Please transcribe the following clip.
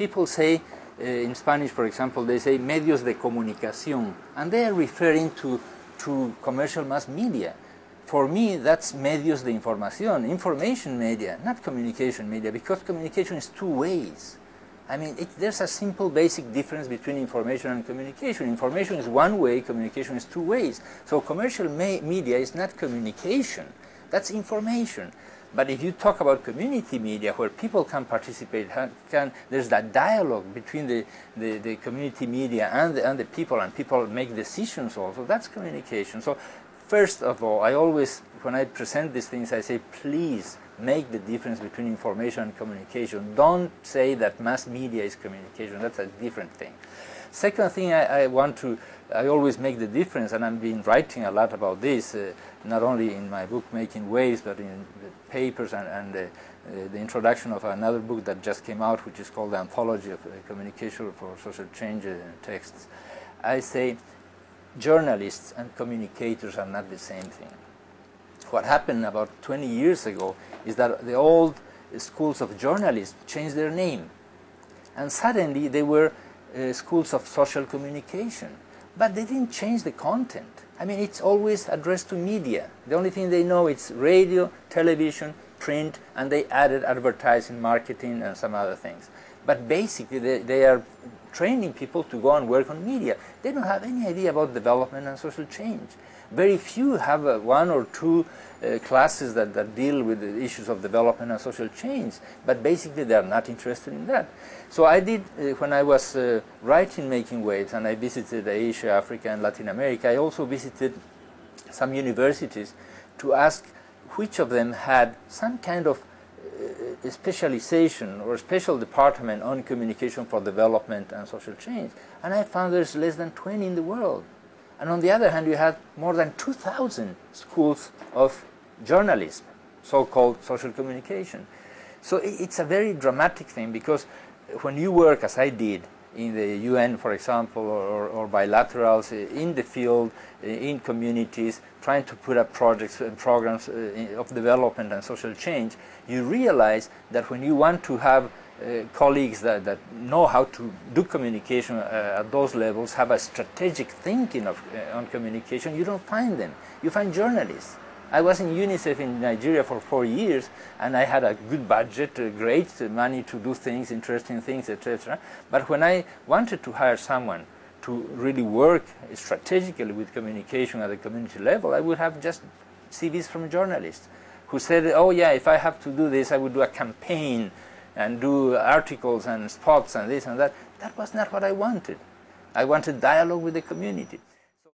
people say, in Spanish, for example, they say medios de comunicación, and they are referring to commercial mass media. For me, that's medios de información, information media, not communication media, because communication is two ways. I mean, there's a simple basic difference between information and communication. Information is one way, communication is two ways. So commercial media is not communication, that's information. But if you talk about community media, where people can participate, there's that dialogue between the community media and the people, and people make decisions also, that's communication. So first of all, I always, when I present these things, I say, please make the difference between information and communication. Don't say that mass media is communication, that's a different thing. Second thing I always make the difference, and I've been writing a lot about this, not only in my book Making Waves, but in the papers and the introduction of another book that just came out, which is called The Anthology of Communication for Social Change Texts. I say journalists and communicators are not the same thing. What happened about 20 years ago is that the old schools of journalists changed their name, and suddenly they were schools of social communication, but they didn't change the content. I mean, it's always addressed to media. The only thing they know is radio, television, print, and they added advertising, marketing, and some other things. But basically, they are training people to go and work on media. They don't have any idea about development and social change. Very few have one or two classes that deal with the issues of development and social change, but basically they are not interested in that. So I did, when I was writing Making Waves, and I visited Asia, Africa, and Latin America, I also visited some universities to ask which of them had some kind of specialization or special department on communication for development and social change. And I found there's less than 20 in the world. And on the other hand, you had more than 2,000 schools of journalism, so-called social communication. So it's a very dramatic thing, because when you work, as I did, in the UN, for example, or bilaterals, in the field, in communities, trying to put up projects and programs of development and social change, you realize that when you want to have colleagues that know how to do communication at those levels, have a strategic thinking on communication, you don't find them. You find journalists. I was in UNICEF in Nigeria for 4 years, and I had a good budget, great money to do things, interesting things, etc. But when I wanted to hire someone to really work strategically with communication at the community level, I would have just CVs from journalists who said, oh yeah, if I have to do this, I would do a campaign and do articles and spots and this and that. That was not what I wanted. I wanted dialogue with the community.